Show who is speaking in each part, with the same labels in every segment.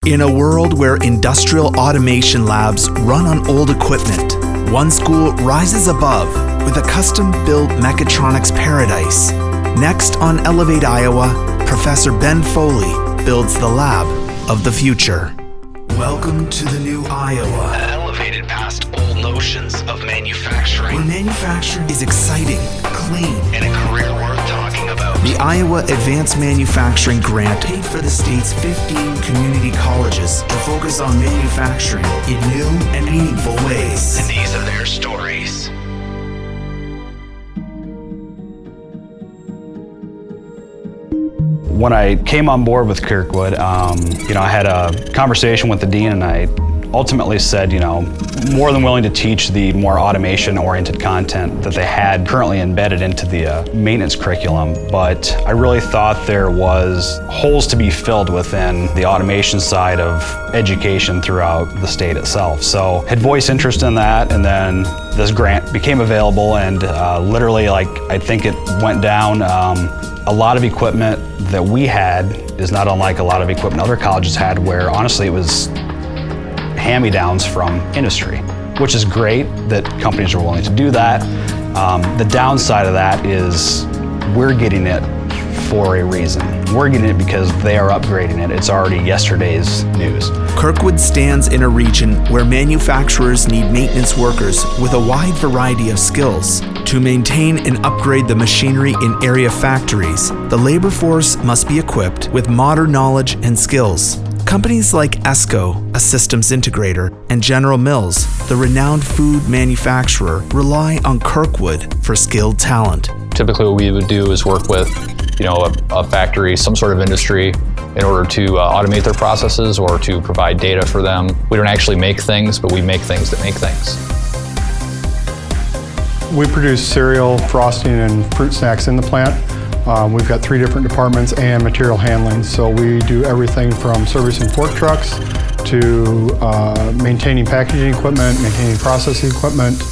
Speaker 1: In a world where industrial automation labs run on old equipment, one school rises above with a custom-built mechatronics paradise. Next on Elevate Iowa, Professor Ben Foley builds the lab of the future. Welcome to the new Iowa. Elevated past old notions of manufacturing. Where manufacturing is exciting, clean, and a career worth talking about. The Iowa Advanced Manufacturing Grant paid for the state's 15 community colleges to focus on manufacturing in new and meaningful ways. And these are their stories.
Speaker 2: When I came on board with Kirkwood, I had a conversation with the dean, and I ultimately said, more than willing to teach the more automation-oriented content that they had currently embedded into the maintenance curriculum, but I really thought there was holes to be filled within the automation side of education throughout the state itself. So had voiced interest in that, and then this grant became available, and literally, I think it went down. A lot of equipment that we had is not unlike a lot of equipment other colleges had, where honestly it was hand-me-downs from industry, which is great that companies are willing to do that. The downside of that is we're getting it for a reason. We're getting it because they are upgrading it. It's already yesterday's news.
Speaker 1: Kirkwood stands in a region where manufacturers need maintenance workers with a wide variety of skills. To maintain and upgrade the machinery in area factories, the labor force must be equipped with modern knowledge and skills. Companies like ESCO, a systems integrator, and General Mills, the renowned food manufacturer, rely on Kirkwood for skilled talent.
Speaker 3: Typically what we would do is work with a factory, some sort of industry, in order to automate their processes or to provide data for them. We don't actually make things, but we make things that make things.
Speaker 4: We produce cereal, frosting, and fruit snacks in the plant. We've got 3 different departments and material handling. So we do everything from servicing fork trucks to maintaining packaging equipment, maintaining processing equipment,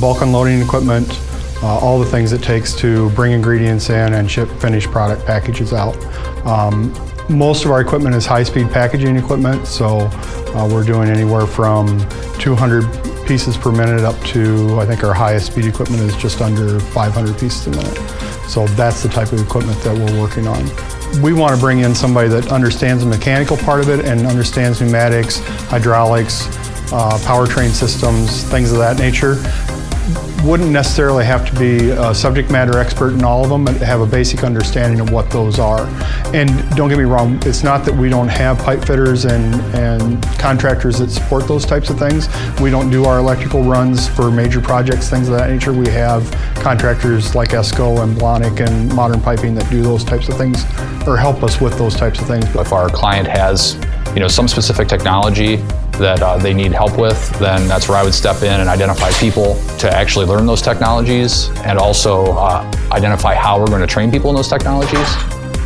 Speaker 4: bulk unloading equipment, all the things it takes to bring ingredients in and ship finished product packages out. Most of our equipment is high-speed packaging equipment, so we're doing anywhere from 200 pieces per minute up to, I think our highest speed equipment is just under 500 pieces a minute. So that's the type of equipment that we're working on. We want to bring in somebody that understands the mechanical part of it and understands pneumatics, hydraulics, powertrain systems, things of that nature. Wouldn't necessarily have to be a subject matter expert in all of them, but have a basic understanding of what those are. And don't get me wrong, it's not that we don't have pipe fitters and contractors that support those types of things. We don't do our electrical runs for major projects, things of that nature. We have contractors like ESCO and Blahnik and Modern Piping that do those types of things or help us with those types of things.
Speaker 3: If our client has some specific technology that they need help with, then that's where I would step in and identify people to actually learn those technologies, and also identify how we're going to train people in those technologies,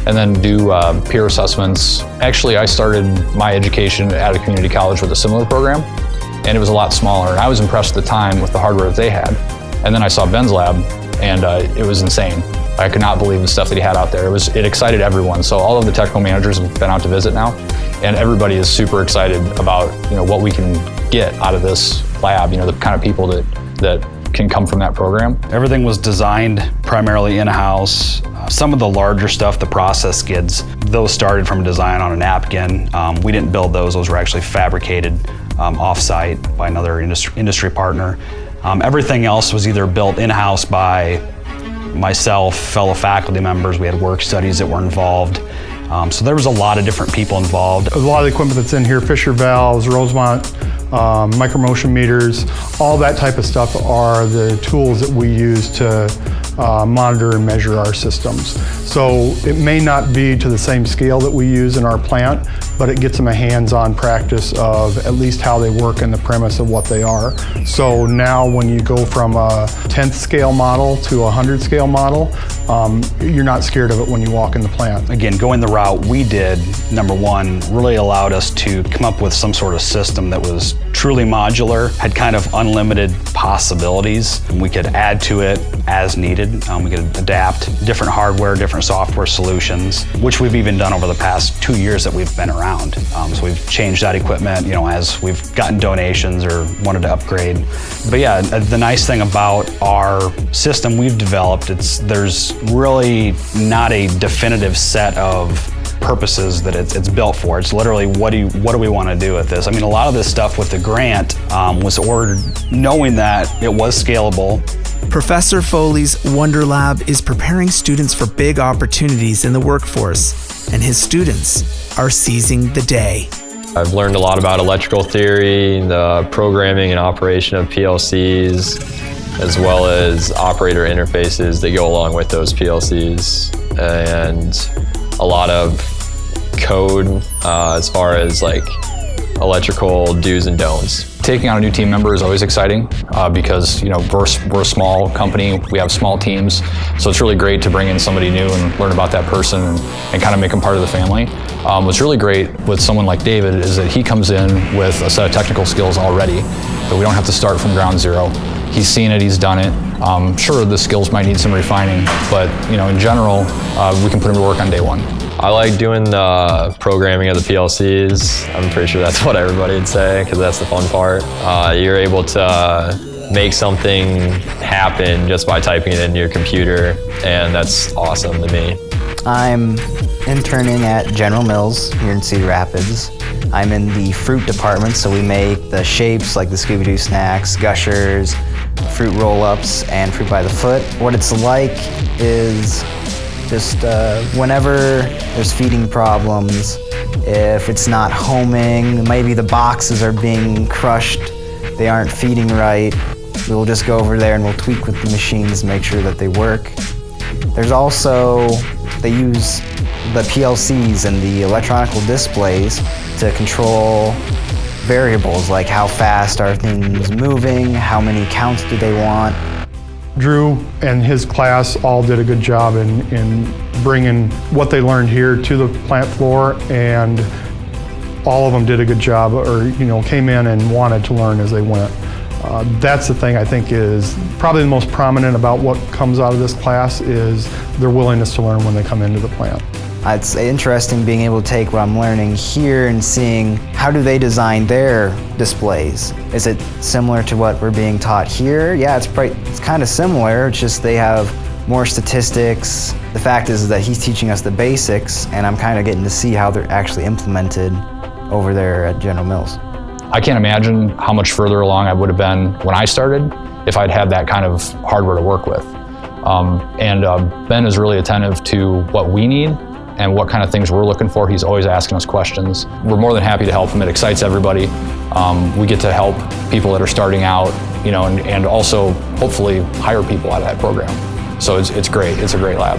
Speaker 3: and then do peer assessments. Actually, I started my education at a community college with a similar program, and it was a lot smaller, and I was impressed at the time with the hardware that they had. And then I saw Ben's lab, and it was insane. I could not believe the stuff that he had out there. It excited everyone. So all of the technical managers have been out to visit now, and everybody is super excited about what we can get out of this lab. The kind of people that can come from that program.
Speaker 2: Everything was designed primarily in-house. Some of the larger stuff, the process skids, those started from design on a napkin. We didn't build those. Those were actually fabricated off-site by another industry partner. Everything else was either built in-house by myself, fellow faculty members. We had work studies that were involved. So there was a lot of different people involved.
Speaker 4: A lot of the equipment that's in here, Fisher valves, Rosemont, micromotion meters, all that type of stuff are the tools that we use to monitor and measure our systems. So it may not be to the same scale that we use in our plant, but it gets them a hands-on practice of at least how they work and the premise of what they are. So now when you go from a 10th scale model to a 100 scale model, you're not scared of it when you walk in the plant.
Speaker 2: Again, going the route we did, number one, really allowed us to come up with some sort of system that was truly modular, had kind of unlimited possibilities. We could add to it as needed. We could adapt different hardware, different software solutions, which we've even done over the past 2 years that we've been around. ground. So we've changed that equipment, as we've gotten donations or wanted to upgrade. But yeah, the nice thing about our system we've developed, there's really not a definitive set of purposes that it's built for. It's literally, what do we want to do with this? I mean, a lot of this stuff with the grant was ordered knowing that it was scalable.
Speaker 1: Professor Foley's Wonder Lab is preparing students for big opportunities in the workforce, and his students are seizing the day.
Speaker 5: I've learned a lot about electrical theory, the programming and operation of PLCs, as well as operator interfaces that go along with those PLCs, and a lot of code as far as like electrical do's and don'ts.
Speaker 3: Taking on a new team member is always exciting because we're a small company, we have small teams, so it's really great to bring in somebody new and learn about that person and kind of make them part of the family. What's really great with someone like David is that he comes in with a set of technical skills already, that we don't have to start from ground zero. He's seen it, he's done it. Sure, the skills might need some refining, but in general, we can put him to work on day one.
Speaker 5: I like doing the programming of the PLCs. I'm pretty sure that's what everybody would say, because that's the fun part. You're able to make something happen just by typing it into your computer, and that's awesome to me.
Speaker 6: I'm interning at General Mills here in Cedar Rapids. I'm in the fruit department, so we make the shapes like the Scooby-Doo snacks, gushers, fruit roll-ups, and fruit by the foot. What it's like is just whenever there's feeding problems, if it's not homing, maybe the boxes are being crushed, they aren't feeding right, we'll just go over there and we'll tweak with the machines to make sure that they work. There's also, they use the PLCs and the electronic displays to control variables like how fast are things moving, how many counts do they want.
Speaker 4: Drew and his class all did a good job in bringing what they learned here to the plant floor, and all of them did a good job, or came in and wanted to learn as they went. That's the thing I think is probably the most prominent about what comes out of this class, is their willingness to learn when they come into the plant.
Speaker 6: It's interesting being able to take what I'm learning here and seeing how do they design their displays. Is it similar to what we're being taught here? Yeah, it's kind of similar, it's just they have more statistics. The fact is that he's teaching us the basics, and I'm kind of getting to see how they're actually implemented over there at General Mills.
Speaker 3: I can't imagine how much further along I would have been when I started if I'd had that kind of hardware to work with. Ben is really attentive to what we need and what kind of things we're looking for. He's always asking us questions. We're more than happy to help him. It excites everybody. We get to help people that are starting out, and also hopefully hire people out of that program. So it's great. It's a great lab.